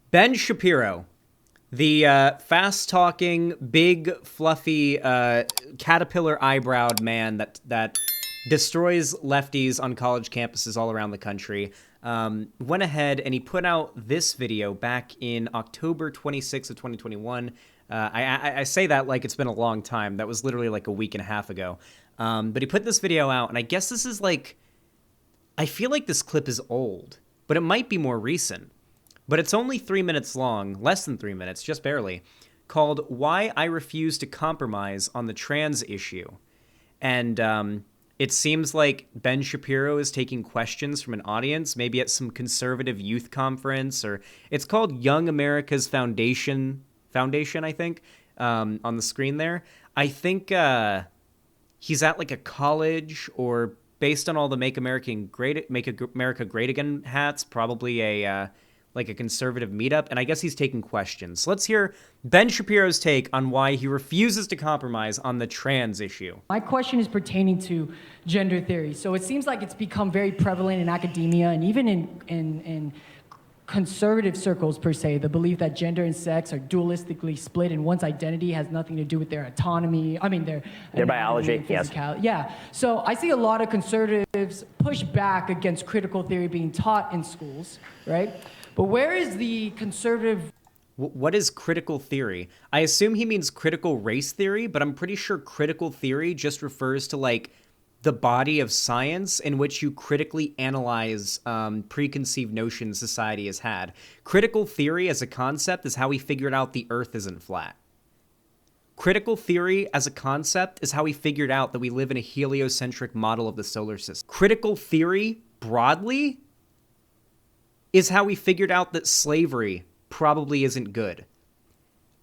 Ben Shapiro, the fast-talking, big, fluffy, caterpillar-eyebrowed man that destroys lefties on college campuses all around the country, went ahead and he put out this video back in October 26th of 2021. I say that like it's been a long time. That was literally like a week and a half ago. But he put this video out, and I guess this is like... I feel like this clip is old, but it might be more recent. But it's only 3 minutes long, less than 3 minutes, just barely, called Why I Refuse to Compromise on the Trans Issue. And it seems like Ben Shapiro is taking questions from an audience, maybe at some conservative youth conference, or it's called Young America's Foundation, I think, on the screen there. I think he's at like a college, or based on all the Make America Great Again hats, probably a like a conservative meetup, and I guess he's taking questions. So let's hear Ben Shapiro's take on why he refuses to compromise on the trans issue. My question is pertaining to gender theory. So it seems like it's become very prevalent in academia and even in conservative circles, per se, the belief that gender and sex are dualistically split and one's identity has nothing to do with their autonomy, their biology, yes. Yeah, so I see a lot of conservatives push back against critical theory being taught in schools, right? But where is the conservative... What is critical theory? I assume he means critical race theory, but I'm pretty sure critical theory just refers to, like, the body of science in which you critically analyze preconceived notions society has had. Critical theory as a concept is how we figured out the Earth isn't flat. Critical theory as a concept is how we figured out that we live in a heliocentric model of the solar system. Critical theory, broadly, is how we figured out that slavery probably isn't good.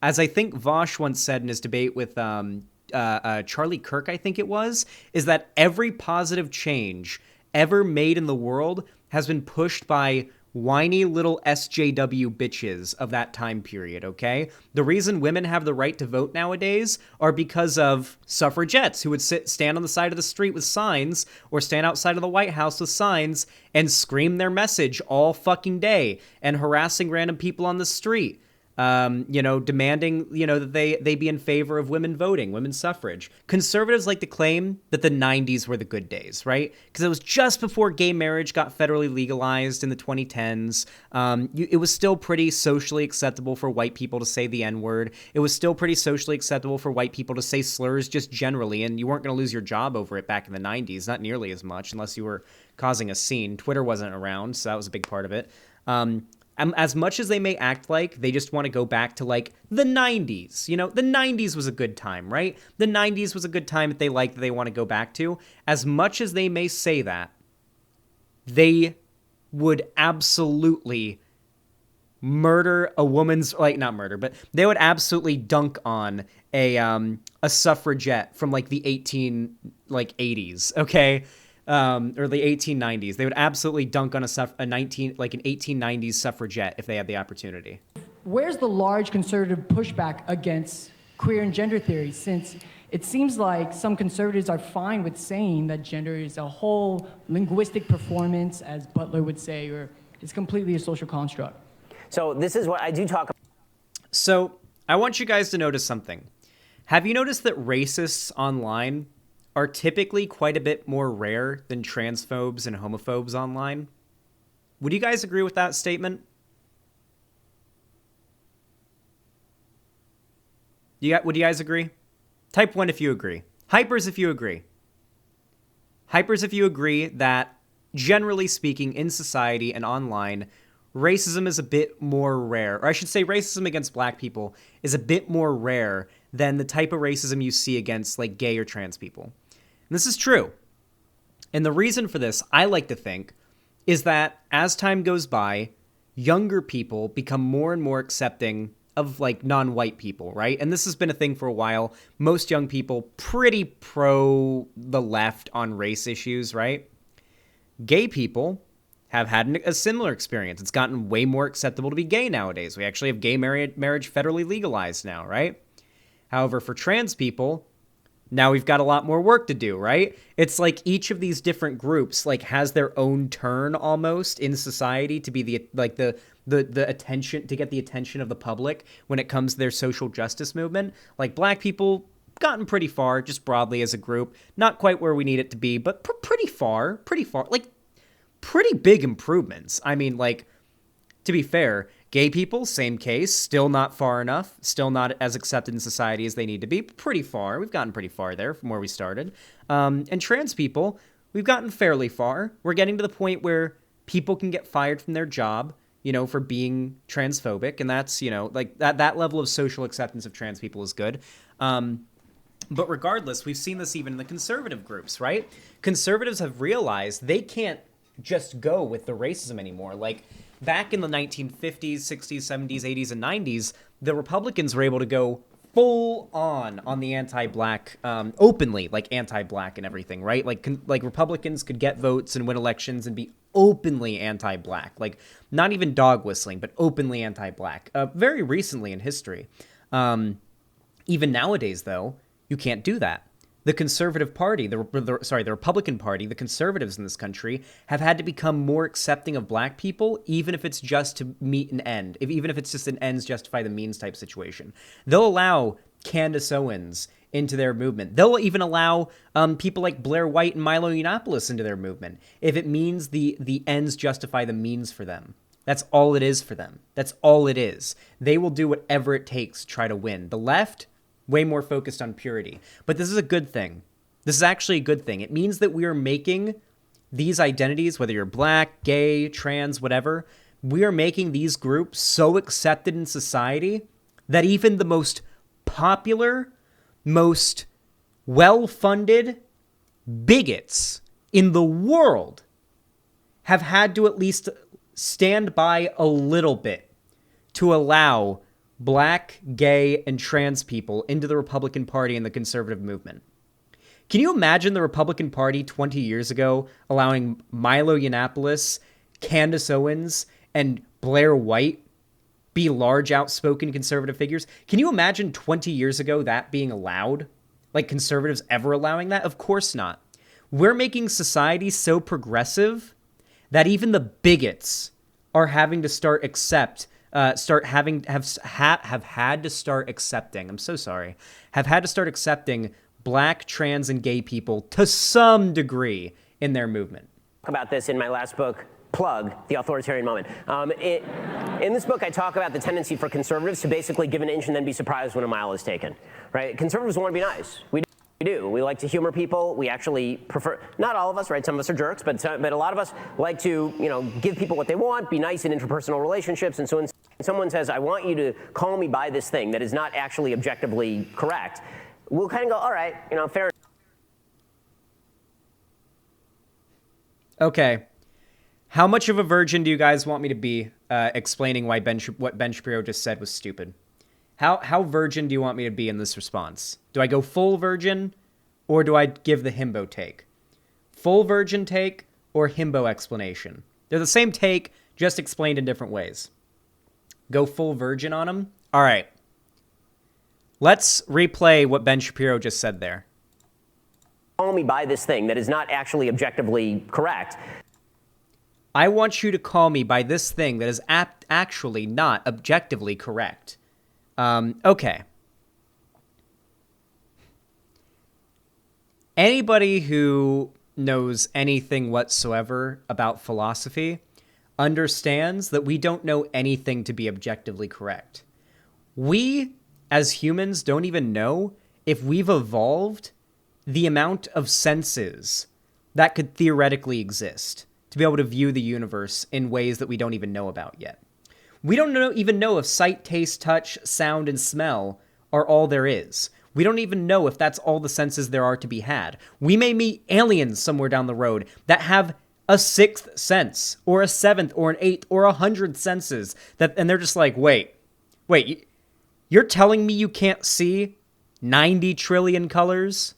As I think Vosh once said in his debate with Charlie Kirk, I think it was, is that every positive change ever made in the world has been pushed by whiny little SJW bitches of that time period, okay? The reason women have the right to vote nowadays are because of suffragettes who would stand on the side of the street with signs or stand outside of the White House with signs and scream their message all fucking day and harassing random people on the street. Demanding, that they be in favor of women voting, women's suffrage. Conservatives like to claim that the 90s were the good days, right? Because it was just before gay marriage got federally legalized in the 2010s. It was still pretty socially acceptable for white people to say the N-word. It was still pretty socially acceptable for white people to say slurs just generally, and you weren't going to lose your job over it back in the 90s, not nearly as much, unless you were causing a scene. Twitter wasn't around, so that was a big part of it. As much as they may act like they just want to go back to, like, the 90s, the 90s was a good time, right? The 90s was a good time that they like, that they want to go back to. As much as they may say that, they would absolutely murder a woman's, like, not murder, but they would absolutely dunk on a suffragette from, like, the 80s, okay? Or the 1890s. They would absolutely dunk on an 1890s suffragette if they had the opportunity. Where's the large conservative pushback against queer and gender theory, since it seems like some conservatives are fine with saying that gender is a whole linguistic performance, as Butler would say, or it's completely a social construct? So this is what I do talk about. So I want you guys to notice something. Have you noticed that racists online are typically quite a bit more rare than transphobes and homophobes online? Would you guys agree with that statement? Would you guys agree? Type 1 if you agree. Hypers if you agree. Hypers if you agree that, generally speaking, in society and online, racism is a bit more rare. Or I should say racism against black people is a bit more rare than the type of racism you see against, like, gay or trans people. And this is true. And the reason for this, I like to think, is that as time goes by, younger people become more and more accepting of, like, non-white people, right? And this has been a thing for a while. Most young people pretty pro the left on race issues, right? Gay people have had a similar experience. It's gotten way more acceptable to be gay nowadays. We actually have gay marriage federally legalized now, right? However, for trans people, now we've got a lot more work to do, right? It's like each of these different groups, like, has their own turn almost in society to be the the attention, to get the attention of the public when it comes to their social justice movement. Like, black people gotten pretty far, just broadly as a group. Not quite where we need it to be, but pretty far. Like, pretty big improvements. I mean, like, to be fair, gay people, same case, still not far enough, still not as accepted in society as they need to be. Pretty far. We've gotten pretty far there from where we started. And trans people, we've gotten fairly far. We're getting to the point where people can get fired from their job, you know, for being transphobic. And that's, you know, like that level of social acceptance of trans people is good. But regardless, we've seen this even in the conservative groups, right? Conservatives have realized they can't just go with the racism anymore. Like, back in the 1950s, 60s, 70s, 80s, and 90s, the Republicans were able to go full on the anti-black, openly, like anti-black and everything, right? Like Republicans could get votes and win elections and be openly anti-black, like not even dog whistling, but openly anti-black. Very recently in history. Even nowadays, though, you can't do that. The Conservative Party, the Republican Party, the conservatives in this country have had to become more accepting of black people, even if it's just to meet an end, even if it's just an ends justify the means type situation. They'll allow Candace Owens into their movement. They'll even allow people like Blair White and Milo Yiannopoulos into their movement if it means the ends justify the means for them. That's all it is for them. That's all it is. They will do whatever it takes to try to win. The left, way more focused on purity. But this is a good thing. This is actually a good thing. It means that we are making these identities, whether you're black, gay, trans, whatever, we are making these groups so accepted in society that even the most popular, most well-funded bigots in the world have had to at least stand by a little bit to allow black, gay, and trans people into the Republican Party and the conservative movement. Can you imagine the Republican Party 20 years ago allowing Milo Yiannopoulos, Candace Owens, and Blair White be large, outspoken conservative figures? Can you imagine 20 years ago that being allowed? Like, conservatives ever allowing that? Of course not. We're making society so progressive that even the bigots are having to start accepting. Have had to start accepting black, trans, and gay people to some degree in their movement. About this in my last book, Plug, The Authoritarian Moment. In this book, I talk about the tendency for conservatives to basically give an inch and then be surprised when a mile is taken, right? Conservatives want to be nice. We do. We like to humor people. We actually prefer, not all of us, right? Some of us are jerks, but a lot of us like to, you know, give people what they want, be nice in interpersonal relationships. And so when someone says, I want you to call me by this thing that is not actually objectively correct, we'll kind of go, all right, you know, fair enough. Okay. How much of a virgin do you guys want me to be explaining why what Ben Shapiro just said was stupid? How virgin do you want me to be in this response? Do I go full virgin, or do I give the himbo take? Full virgin take or himbo explanation? They're the same take, just explained in different ways. Go full virgin on them? All right. Let's replay what Ben Shapiro just said there. Call me by this thing that is not actually objectively correct. I want you to call me by this thing that is actually not objectively correct. Okay. Anybody who knows anything whatsoever about philosophy understands that we don't know anything to be objectively correct. We, as humans, don't even know if we've evolved the amount of senses that could theoretically exist to be able to view the universe in ways that we don't even know about yet. We don't even know if sight, taste, touch, sound, and smell are all there is. We don't even know if that's all the senses there are to be had. We may meet aliens somewhere down the road that have a sixth sense, or a seventh, or an eighth, or 100 senses, and they're just like, wait, you're telling me you can't see 90 trillion colors?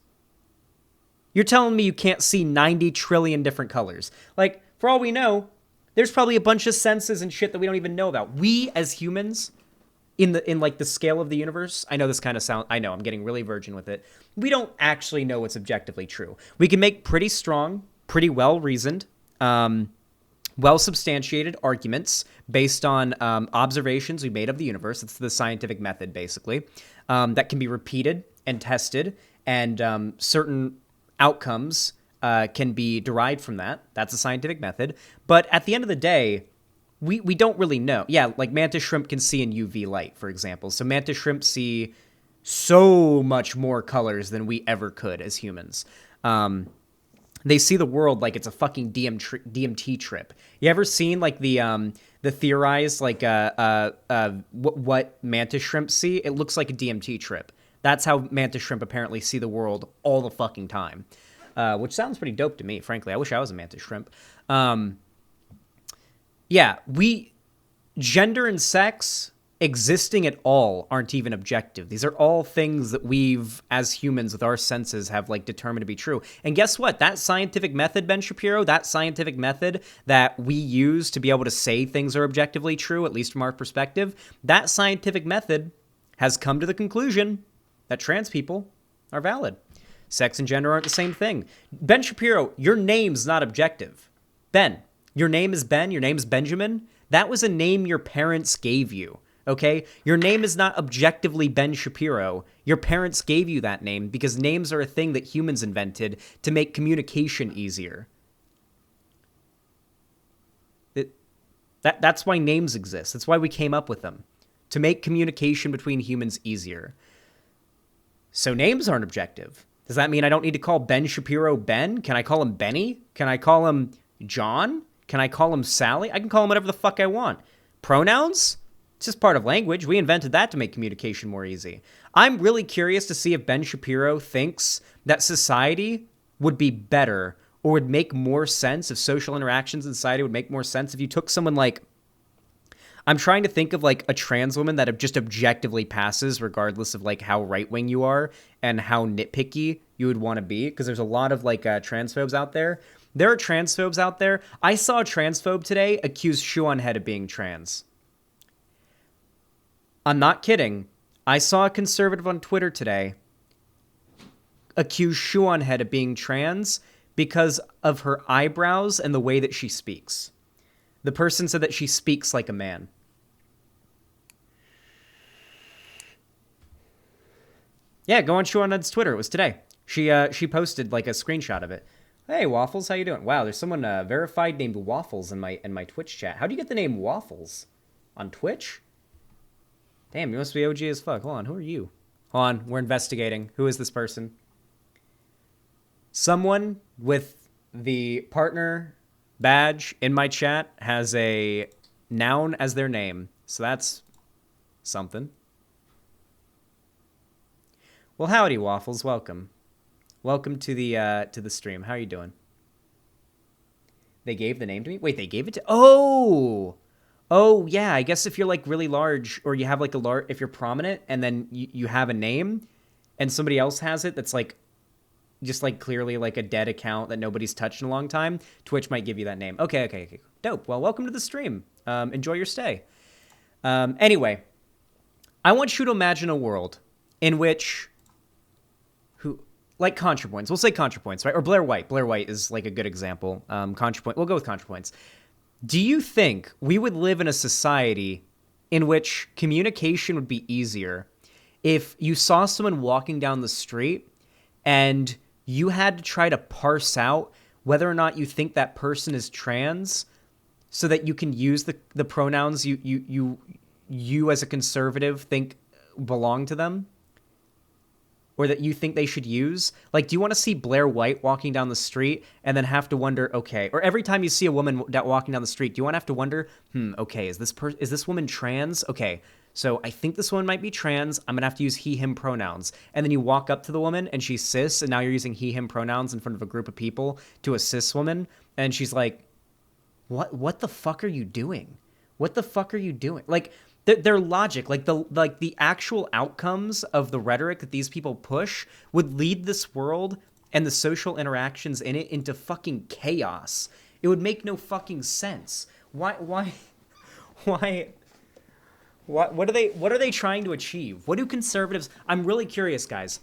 You're telling me you can't see 90 trillion different colors? Like, for all we know, there's probably a bunch of senses and shit that we don't even know about. We, as humans, in like the scale of the universe, I know this kind of I know I'm getting really virgin with it. We don't actually know what's objectively true. We can make pretty strong, pretty well-reasoned, well-substantiated arguments based on observations we made of the universe. It's the scientific method, basically, that can be repeated and tested, and certain outcomes can be derived from that. That's a scientific method. But at the end of the day, we don't really know. Yeah, like mantis shrimp can see in UV light, for example. So mantis shrimp see so much more colors than we ever could as humans. They see the world like it's a fucking DMT trip. You ever seen like the theorized like what mantis shrimp see? It looks like a DMT trip. That's how mantis shrimp apparently see the world all the fucking time, which sounds pretty dope to me, frankly. I wish I was a mantis shrimp. Yeah, gender and sex existing at all aren't even objective. These are all things that we've, as humans with our senses, have like determined to be true. And guess what? That scientific method, Ben Shapiro, that scientific method that we use to be able to say things are objectively true, at least from our perspective, that scientific method has come to the conclusion that trans people are valid. Sex and gender aren't the same thing. Ben Shapiro, your name's not objective. Ben, your name is Ben, your name is Benjamin. That was a name your parents gave you. Okay? Your name is not objectively Ben Shapiro. Your parents gave you that name because names are a thing that humans invented to make communication easier. That's why names exist. That's why we came up with them. To make communication between humans easier. So names aren't objective. Does that mean I don't need to call Ben Shapiro Ben? Can I call him Benny? Can I call him John? Can I call him Sally? I can call him whatever the fuck I want. Pronouns? It's just part of language. We invented that to make communication more easy. I'm really curious to see if Ben Shapiro thinks that society would be better or would make more sense, if social interactions in society would make more sense if you took someone like, I'm trying to think of like a trans woman that just objectively passes regardless of like how right-wing you are and how nitpicky you would want to be, because there's a lot of like transphobes out there. There are transphobes out there. I saw a transphobe today accuse Shoe-on-Head of being trans. I'm not kidding. I saw a conservative on Twitter today accuse Shoe-on-Head of being trans because of her eyebrows and the way that she speaks. The person said that she speaks like a man. Yeah, go on Shoe-on-Head's Twitter. It was today. She posted like a screenshot of it. Hey, Waffles, how you doing? Wow, there's someone verified named Waffles in my Twitch chat. How do you get the name Waffles? On Twitch? Damn, you must be OG as fuck. Hold on, who are you? Hold on, we're investigating. Who is this person? Someone with the partner badge in my chat has a noun as their name. So that's something. Well, howdy, Waffles. Welcome. Welcome to the stream. How are you doing? They gave the name to me? Wait, they gave it to... Oh, yeah. I guess if you're, like, really large, or you have, like, if you're prominent, and then you have a name, and somebody else has it that's, like, just, like, clearly, like, a dead account that nobody's touched in a long time, Twitch might give you that name. Okay. Dope. Well, welcome to the stream. Enjoy your stay. Anyway, I want you to imagine a world in which... Like ContraPoints. We'll say ContraPoints, right? Or Blair White. Blair White is, like, a good example. ContraPoint. We'll go with ContraPoints. Do you think we would live in a society in which communication would be easier if you saw someone walking down the street and you had to try to parse out whether or not you think that person is trans so that you can use the pronouns you as a conservative think belong to them? Or that you think they should use? Like, do you want to see Blair White walking down the street and then have to wonder, okay, or every time you see a woman walking down the street, do you want to have to wonder, okay, is this woman trans? Okay, so I think this woman might be trans. I'm going to have to use he, him pronouns. And then you walk up to the woman and she's cis, and now you're using he, him pronouns in front of a group of people to a cis woman. And she's like, what the fuck are you doing? What the fuck are you doing? Like, their logic, like the actual outcomes of the rhetoric that these people push would lead this world and the social interactions in it into fucking chaos. It would make no fucking sense. What are they trying to achieve? What do conservatives... I'm really curious, guys.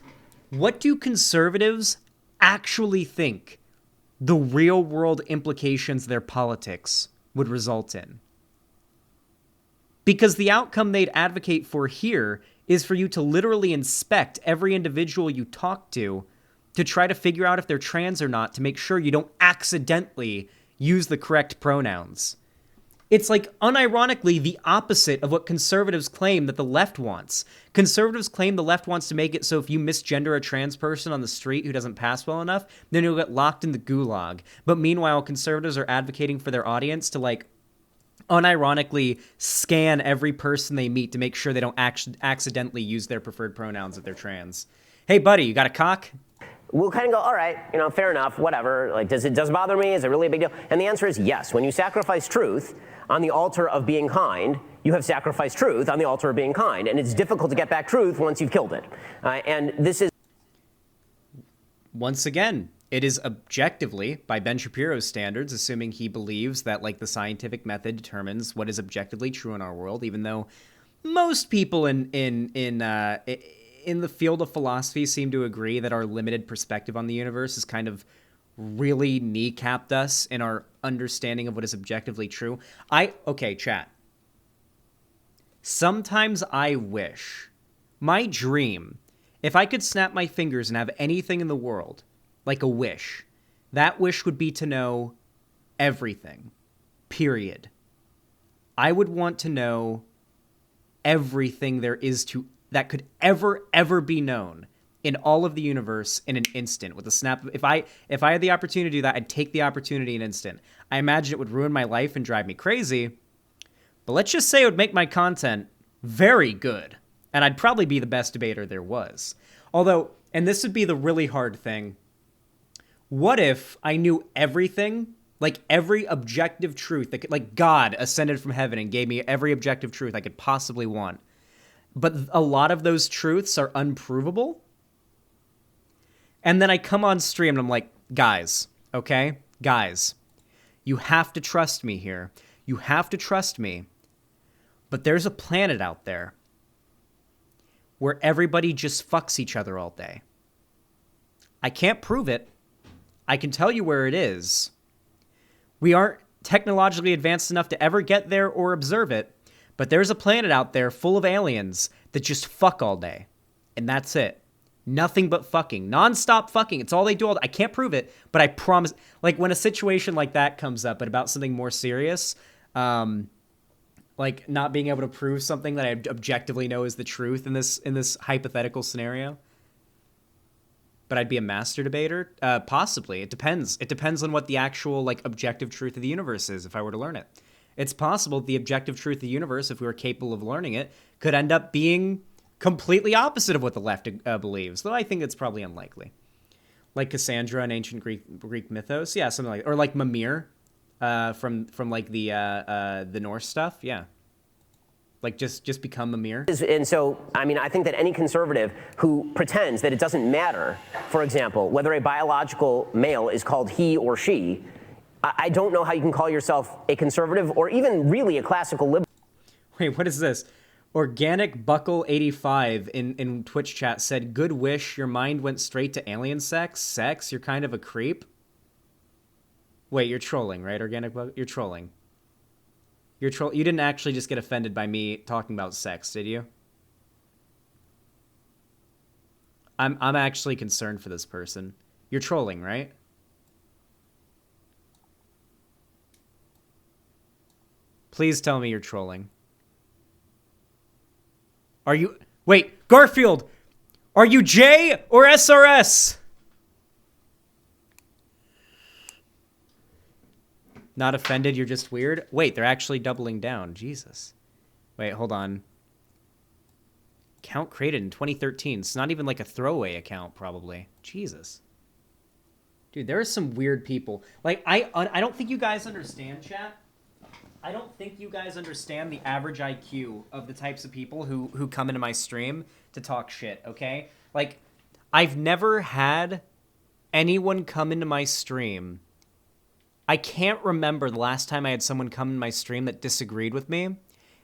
What do conservatives actually think the real world implications of their politics would result in? Because the outcome they'd advocate for here is for you to literally inspect every individual you talk to try to figure out if they're trans or not, to make sure you don't accidentally use the correct pronouns. It's like unironically the opposite of what conservatives claim that the left wants. Conservatives claim the left wants to make it so if you misgender a trans person on the street who doesn't pass well enough, then you'll get locked in the gulag. But meanwhile, conservatives are advocating for their audience to like unironically scan every person they meet to make sure they don't accidentally use their preferred pronouns if they're trans. Hey, buddy, you got a cock? We'll kind of go, all right, fair enough, whatever. Like, does it bother me? Is it really a big deal? And the answer is yes. When you sacrifice truth on the altar of being kind, you have sacrificed truth on the altar of being kind. And it's difficult to get back truth once you've killed it. And this is... Once again, it is objectively, by Ben Shapiro's standards, assuming he believes that like the scientific method determines what is objectively true in our world, even though most people in the field of philosophy seem to agree that our limited perspective on the universe has kind of really kneecapped us in our understanding of what is objectively true. Okay, chat. Sometimes I wish, my dream, if I could snap my fingers and have anything in the world, like a wish, that wish would be to know everything. Period. I would want to know everything there is to that could ever be known in all of the universe in an instant with a snap. If I had the opportunity to do that, I'd take the opportunity in an instant. I imagine it would ruin my life and drive me crazy, but let's just say it would make my content very good, and I'd probably be the best debater there was. Although, and this would be the really hard thing, what if I knew everything, like every objective truth that could, like God ascended from heaven and gave me every objective truth I could possibly want, but a lot of those truths are unprovable? And then I come on stream and I'm like, guys, okay? Guys, you have to trust me here. You have to trust me. But there's a planet out there where everybody just fucks each other all day. I can't prove it. I can tell you where it is. We aren't technologically advanced enough to ever get there or observe it. But there's a planet out there full of aliens that just fuck all day. And that's it. Nothing but fucking. Non-stop fucking. It's all they do all day. I can't prove it, but I promise. Like, when a situation like that comes up, but about something more serious, like not being able to prove something that I objectively know is the truth in this hypothetical scenario, but I'd be a master debater? Possibly. It depends. It depends on what the actual, like, objective truth of the universe is if I were to learn it. It's possible the objective truth of the universe, if we were capable of learning it, could end up being completely opposite of what the left believes, though I think it's probably unlikely. Like Cassandra in ancient Greek mythos, yeah, something like, or like Mimir from like the Norse stuff, yeah. Like just become Mimir. And so, I mean, I think that any conservative who pretends that it doesn't matter, for example, whether a biological male is called he or she, I don't know how you can call yourself a conservative or even really a classical liberal. Wait, what is this? Organic Buckle 85 in Twitch chat said, "Good wish. Your mind went straight to alien sex. Sex. You're kind of a creep." Wait, you're trolling, right? Organic Buckle. You're trolling. You didn't actually just get offended by me talking about sex, did you? I'm actually concerned for this person. You're trolling, right? Please tell me you're trolling. Are you... Wait, Garfield! Are you J or SRS? Not offended, you're just weird? Wait, they're actually doubling down. Jesus. Wait, hold on. Account created in 2013. It's not even like a throwaway account, probably. Jesus. Dude, there are some weird people. Like, I don't think you guys understand, chat. I don't think you guys understand the average IQ of the types of people who come into my stream to talk shit, okay? Like, I've never had anyone come into my stream. I can't remember the last time I had someone come in my stream that disagreed with me,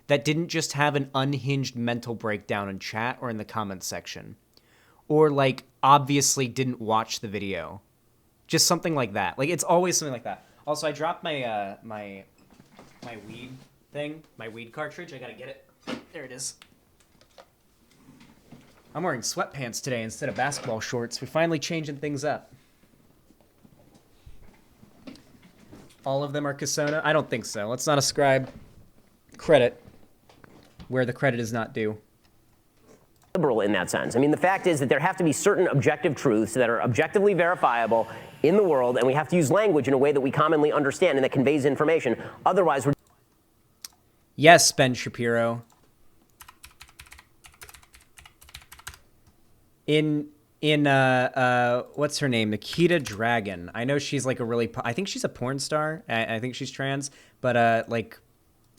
that didn't just have an unhinged mental breakdown in chat or in the comments section. Or, like, obviously didn't watch the video. Just something like that. Like, it's always something like that. Also, I dropped my weed thing, my weed cartridge. I gotta get it. There it is. I'm wearing sweatpants today instead of basketball shorts. We're finally changing things up. All of them are Casona? I don't think so. Let's not ascribe credit where the credit is not due. Liberal in that sense. I mean, the fact is that there have to be certain objective truths that are objectively verifiable in the world, and we have to use language in a way that we commonly understand and that conveys information. Otherwise, we're... Yes, Ben Shapiro. In what's her name? Nikita Dragon. I know she's like a really... I think she's a porn star. I think she's trans, but like...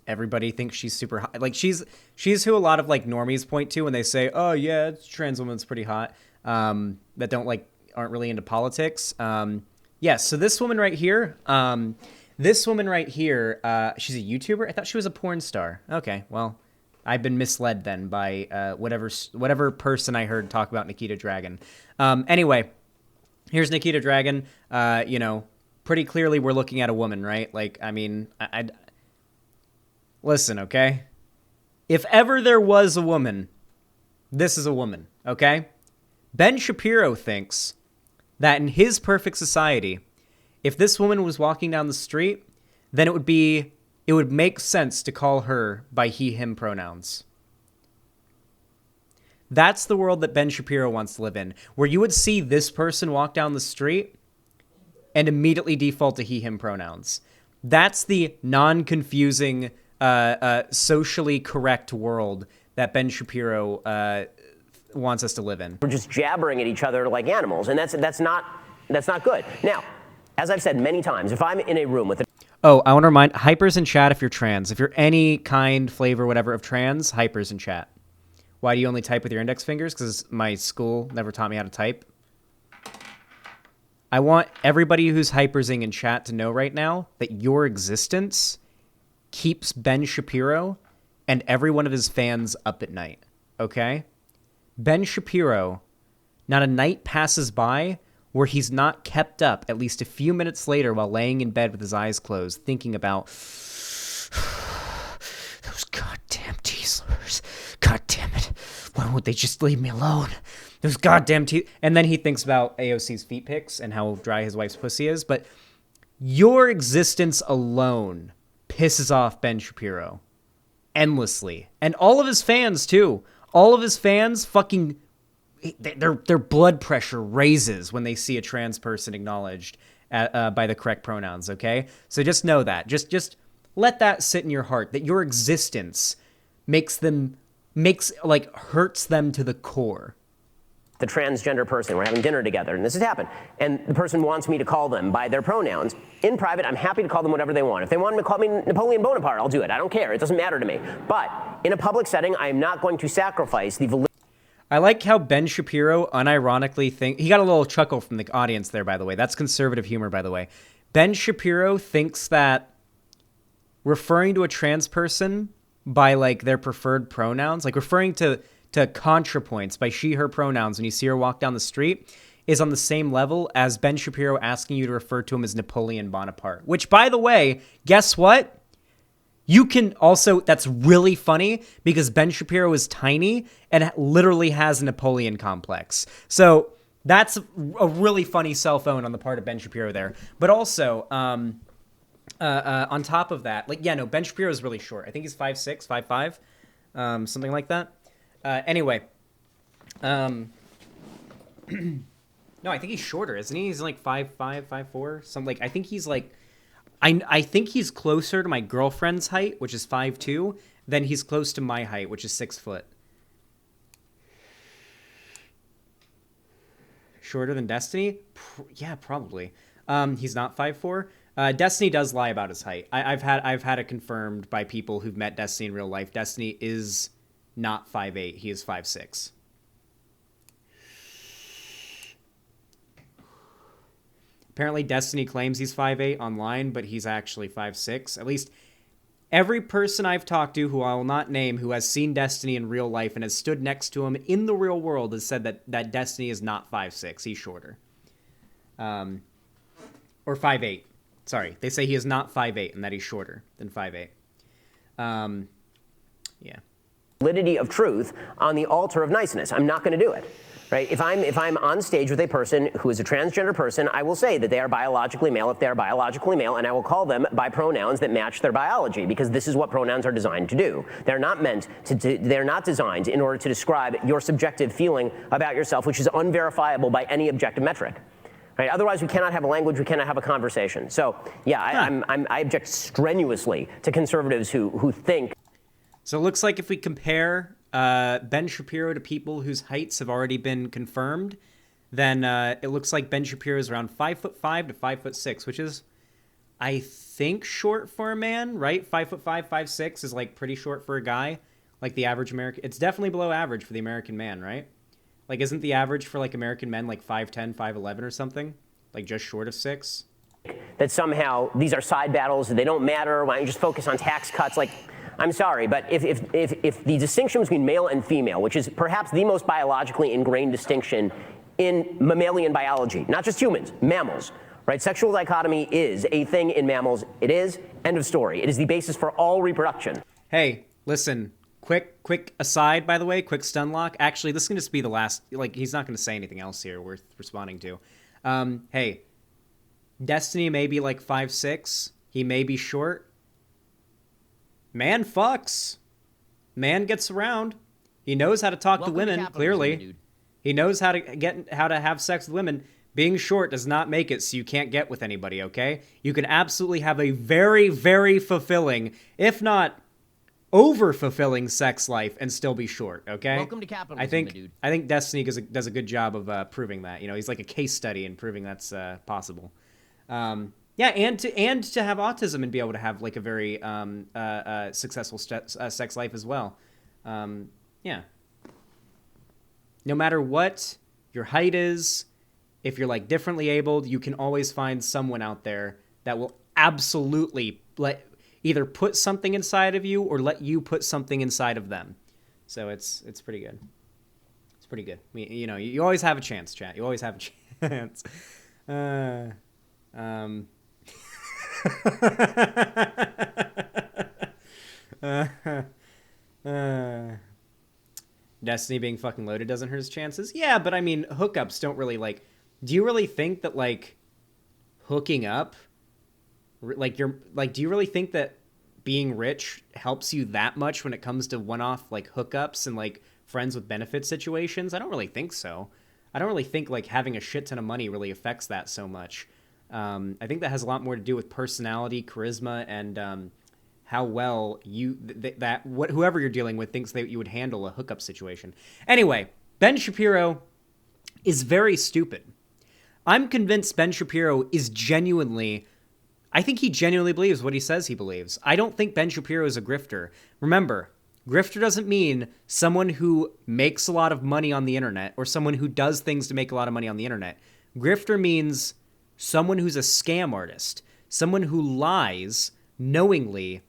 Everybody thinks she's super hot. Like she's who a lot of like normies point to when they say, "Oh yeah, it's trans woman's pretty hot." That don't like aren't really into politics. Yes. So this woman right here, she's a YouTuber. I thought she was a porn star. Okay, well, I've been misled then by whatever person I heard talk about Nikita Dragon. Anyway, here's Nikita Dragon. Pretty clearly we're looking at a woman, right? Like, I mean, listen, okay? If ever there was a woman, this is a woman, okay? Ben Shapiro thinks that in his perfect society, if this woman was walking down the street, then it would make sense to call her by he, him pronouns. That's the world that Ben Shapiro wants to live in, where you would see this person walk down the street and immediately default to he, him pronouns. That's the non-confusing... socially correct world that Ben Shapiro wants us to live in. We're just jabbering at each other like animals, and that's not good. Now, as I've said many times, if I'm in a room with Oh, I want to remind hypers in chat if you're trans. If you're any kind, flavor, whatever of trans, hypers in chat. Why do you only type with your index fingers? Because my school never taught me how to type. I want everybody who's hypersing in chat to know right now that your existence keeps Ben Shapiro and every one of his fans up at night, okay? Ben Shapiro, not a night passes by where he's not kept up at least a few minutes later while laying in bed with his eyes closed, thinking about those goddamn Teaslers. God damn it. Why won't they just leave me alone? Those goddamn And then he thinks about AOC's feet pics and how dry his wife's pussy is. But your existence alone pisses off Ben Shapiro endlessly, and all of his fans too. All of his fans fucking their blood pressure raises when they see a trans person acknowledged by the correct pronouns. Okay, so just know that. Just let that sit in your heart that your existence hurts them to the core. the transgender person, we're having dinner together, and this has happened, and the person wants me to call them by their pronouns. In private, I'm happy to call them whatever they want. If they want to call me Napoleon Bonaparte, I'll do it. I don't care. It doesn't matter to me. But in a public setting, I am not going to sacrifice the validity. I like how Ben Shapiro unironically he got a little chuckle from the audience there, by the way. That's conservative humor, by the way. Ben Shapiro thinks that referring to a trans person by like their preferred pronouns, like referring to contrapoints by she, her pronouns when you see her walk down the street, is on the same level as Ben Shapiro asking you to refer to him as Napoleon Bonaparte. Which, by the way, guess what? You can also, that's really funny because Ben Shapiro is tiny and literally has a Napoleon complex. So that's a really funny cell phone on the part of Ben Shapiro there. But also, on top of that, Ben Shapiro is really short. I think he's 5'6", 5'5", something like that. Anyway, no, I think he's shorter, isn't he? He's like 5'5", 5'4", something I think he's like, I think he's closer to my girlfriend's height, which is 5'2", than he's close to my height, which is 6 foot. Shorter than Destiny? Yeah, probably. He's not 5'4". Destiny does lie about his height. I've had it confirmed by people who've met Destiny in real life. Destiny is not 5'8". He is 5'6". Apparently, Destiny claims he's 5'8" online, but he's actually 5'6". At least every person I've talked to, who I will not name, who has seen Destiny in real life and has stood next to him in the real world, has said that Destiny is not 5'6". He's shorter. Or 5'8". Sorry, they say he is not 5'8", and that he's shorter than 5'8". Yeah. Validity of truth on the altar of niceness. I'm not going to do it. Right? If I'm on stage with a person who is a transgender person, I will say that they are biologically male if they are biologically male, and I will call them by pronouns that match their biology, because this is what pronouns are designed to do. They're not meant to they're not designed in order to describe your subjective feeling about yourself, which is unverifiable by any objective metric. Right? Otherwise, we cannot have a language, we cannot have a conversation. So, yeah, I object strenuously to conservatives who think. So it looks like if we compare Ben Shapiro to people whose heights have already been confirmed, then it looks like Ben Shapiro is around 5'5" to 5'6", which is, I think, short for a man, right? 5'5", 5'6" is like pretty short for a guy, like the average American. It's definitely below average for the American man, right? Like, isn't the average for like American men like 5'10", 5'11" or something, like just short of 6? That somehow these are side battles, they don't matter. Why don't you just focus on tax cuts? Like, I'm sorry, but if the distinction between male and female, which is perhaps the most biologically ingrained distinction in mammalian biology, not just humans, mammals, right? Sexual dichotomy is a thing in mammals. It is, end of story. It is the basis for all reproduction. Hey, listen, quick aside, by the way, quick stun lock. Actually, this is going to be the last, like, he's not going to say anything else here worth responding to. Hey, Destiny may be like 5'6". He may be short. Man fucks. Man gets around. He knows how to talk to women, clearly. He knows how to have sex with women. Being short does not make it so you can't get with anybody, okay? You can absolutely have a very, very fulfilling, if not over-fulfilling sex life and still be short, okay? Welcome to capitalism, I think Destiny does a good job of proving that. You know, he's like a case study in proving that's possible. Yeah, and to have autism and be able to have like a very successful sex life as well. Yeah. No matter what your height is, if you're like differently abled, you can always find someone out there that will absolutely either put something inside of you or let you put something inside of them. So it's pretty good. It's pretty good. You always have a chance, chat. You always have a chance. Destiny being fucking loaded doesn't hurt his chances. Yeah, but I mean, hookups don't really like. Do you really think that like hooking up, like do you really think that being rich helps you that much when it comes to one-off like hookups and like friends with benefit situations? I don't really think so. I don't really think like having a shit ton of money really affects that so much. I think that has a lot more to do with personality, charisma, and how well whoever you're dealing with thinks that you would handle a hookup situation. Anyway, Ben Shapiro is very stupid. I'm convinced Ben Shapiro is I think he genuinely believes what he says he believes. I don't think Ben Shapiro is a grifter. Remember, grifter doesn't mean someone who makes a lot of money on the internet or someone who does things to make a lot of money on the internet. Grifter means someone who's a scam artist, someone who lies knowingly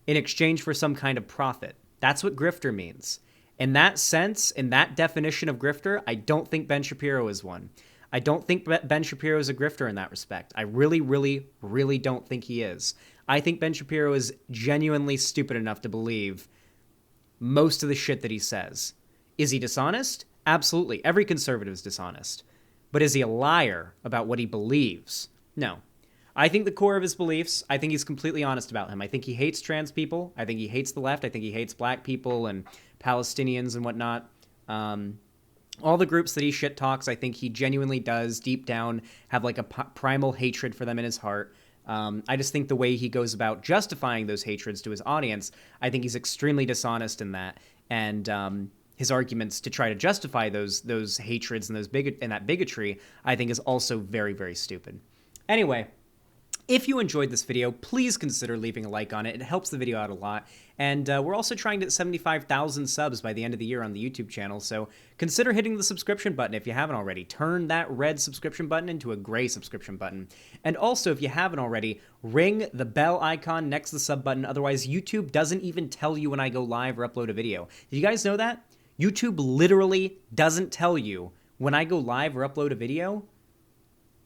in exchange for some kind of profit. That's what grifter means. In that sense, in that definition of grifter, I don't think Ben Shapiro is one. I don't think Ben Shapiro is a grifter in that respect. I really, really, really don't think he is. I think Ben Shapiro is genuinely stupid enough to believe most of the shit that he says. Is he dishonest? Absolutely. Every conservative is dishonest. But is he a liar about what he believes? No. I think the core of his beliefs, I think he's completely honest about him. I think he hates trans people. I think he hates the left. I think he hates black people and Palestinians and whatnot. All the groups that he shit talks, I think he genuinely does deep down have like a primal hatred for them in his heart. I just think the way he goes about justifying those hatreds to his audience, I think he's extremely dishonest in that. And his arguments to try to justify those hatreds and that bigotry, I think is also very, very stupid. Anyway, if you enjoyed this video, please consider leaving a like on it. It helps the video out a lot. And we're also trying to get 75,000 subs by the end of the year on the YouTube channel, so consider hitting the subscription button if you haven't already. Turn that red subscription button into a gray subscription button. And also, if you haven't already, ring the bell icon next to the sub button. Otherwise, YouTube doesn't even tell you when I go live or upload a video. Did you guys know that? YouTube literally doesn't tell you when I go live or upload a video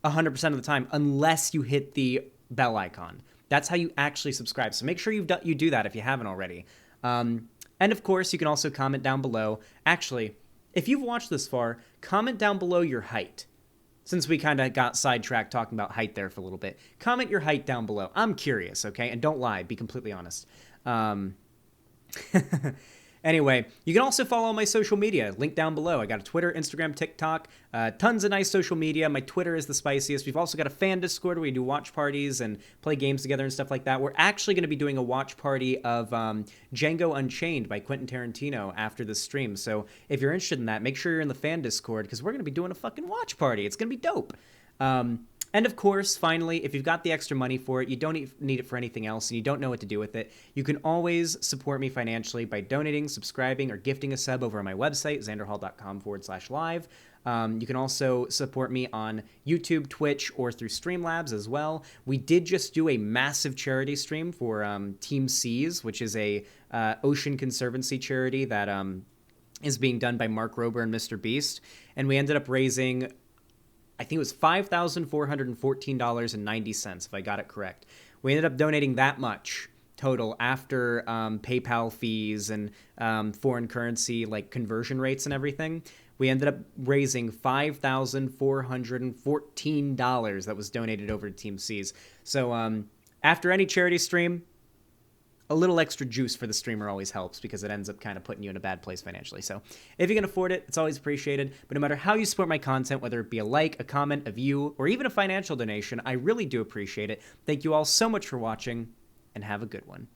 100% of the time unless you hit the bell icon. That's how you actually subscribe. So make sure you do that if you haven't already. And of course, you can also comment down below. Actually, if you've watched this far, comment down below your height. Since we kind of got sidetracked talking about height there for a little bit. Comment your height down below. I'm curious, okay? And don't lie. Be completely honest. Anyway, you can also follow my social media. Link down below. I got a Twitter, Instagram, TikTok. Tons of nice social media. My Twitter is the spiciest. We've also got a fan Discord where we do watch parties and play games together and stuff like that. We're actually going to be doing a watch party of Django Unchained by Quentin Tarantino after this stream. So if you're interested in that, make sure you're in the fan Discord because we're going to be doing a fucking watch party. It's going to be dope. And of course, finally, if you've got the extra money for it, you don't need it for anything else, and you don't know what to do with it, you can always support me financially by donating, subscribing, or gifting a sub over on my website, xanderhall.com/live. You can also support me on YouTube, Twitch, or through Streamlabs as well. We did just do a massive charity stream for Team Seas, which is a ocean conservancy charity that is being done by Mark Rober and Mr. Beast, and we ended up raising, I think it was $5,414.90, if I got it correct. We ended up donating that much total after PayPal fees and foreign currency like conversion rates and everything. We ended up raising $5,414 that was donated over to Team C's. So after any charity stream, a little extra juice for the streamer always helps because it ends up kind of putting you in a bad place financially. So if you can afford it, it's always appreciated. But no matter how you support my content, whether it be a like, a comment, a view, or even a financial donation, I really do appreciate it. Thank you all so much for watching, and have a good one.